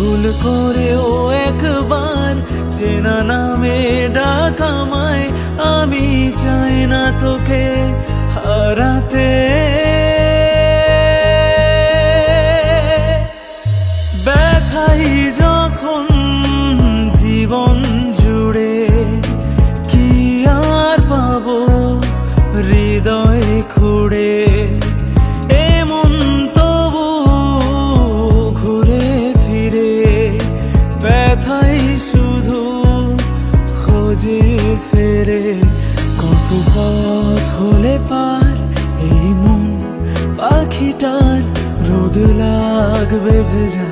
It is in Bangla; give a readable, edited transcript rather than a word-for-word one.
ভুল করেও একবার চেনা নামে ডাকামায়, আমি চাই না তোকে হারাতে। ব্যথাই যখন জীবন জুড়ে, কি আর পাবো হৃদয় খুঁড়ে। এমন তবু ঘুরে ফিরে ব্যথাই শুধু খোঁজে ফেরে। কত পথ হলে পার এই মন পাখিটার, রোদ লাগবে ভেজা